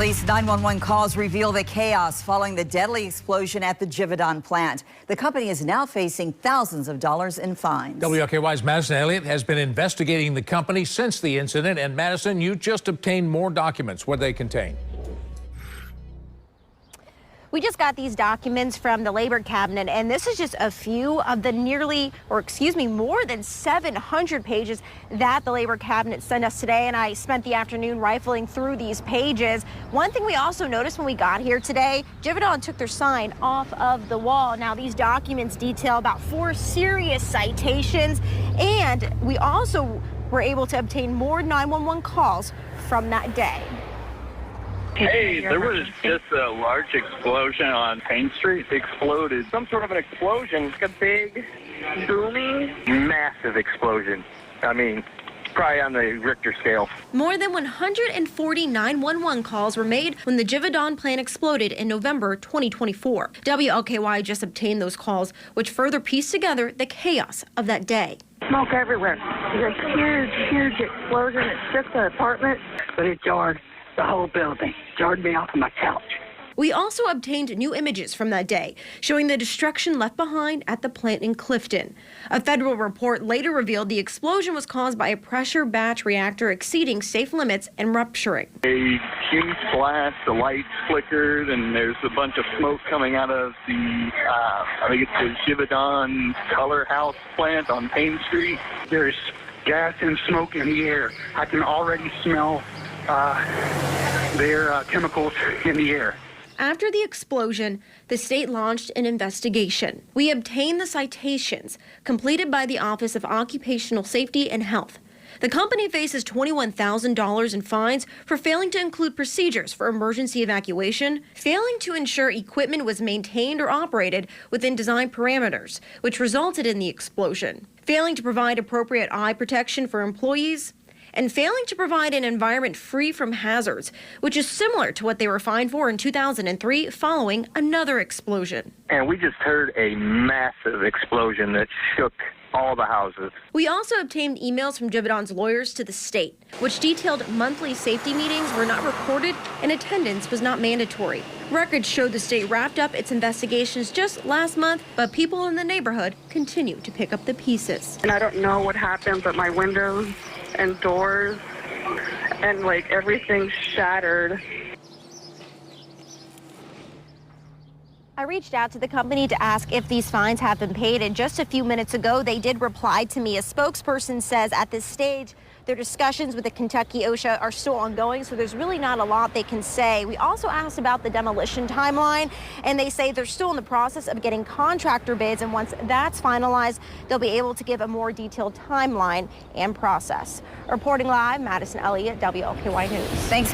Latest 911 calls reveal the chaos following the deadly explosion at the Givaudan plant. The company is now facing thousands of dollars in fines. WLKY's Madison Elliott has been investigating the company since the incident. And Madison, you just obtained more documents. What do they contain? We just got these documents from the Labor Cabinet, and this is just a few of the more than 700 pages that the Labor Cabinet sent us today, and I spent the afternoon rifling through these pages. One thing we also noticed when we got here today, Givaudan took their sign off of the wall. Now, these documents detail about 4 serious citations, and we also were able to obtain more 911 calls from that day. Hey, there was just a large explosion on Payne Street. It exploded. Some sort of an explosion, like a big, booming, Massive explosion. I mean, probably on the Richter scale. More than 140 911 calls were made when the Givaudan plant exploded in November 2024. WLKY just obtained those calls, which further pieced together the chaos of that day. smoke everywhere. There's a huge, huge explosion. It shook the apartment, but it jarred the whole building. Jarred me off of my couch. We also obtained new images from that day, showing the destruction left behind at the plant in Clifton. A federal report later revealed the explosion was caused by a pressure batch reactor exceeding safe limits and rupturing. A huge blast, the lights flickered, and there's a bunch of smoke coming out of the, I think it's the Givaudan Color House plant on Payne Street. There's gas and smoke in the air. I can already smell their chemicals in the air. After the explosion, the state launched an investigation. We obtained the citations completed by the Office of Occupational Safety and Health. The company faces $21,000 in fines for failing to include procedures for emergency evacuation, failing to ensure equipment was maintained or operated within design parameters, which resulted in the explosion, failing to provide appropriate eye protection for employees, and failing to provide an environment free from hazards, which is similar to what they were fined for in 2003 following another explosion. And we just heard a massive explosion that shook all the houses. We also obtained emails from Givaudan's lawyers to the state, which detailed monthly safety meetings were not recorded and attendance was not mandatory. Records showed the state wrapped up its investigations just last month, but people in the neighborhood continue to pick up the pieces. And I don't know what happened, but my windows and doors and like everything shattered. I reached out to the company to ask if these fines have been paid, and just a few minutes ago they did reply to me. A spokesperson says at this stage their discussions with the Kentucky OSHA are still ongoing, so there's really not a lot they can say. We also asked about the demolition timeline, and they say they're still in the process of getting contractor bids, and once that's finalized, they'll be able to give a more detailed timeline and process. Reporting live, Madison Elliott, WLKY News. Thanks.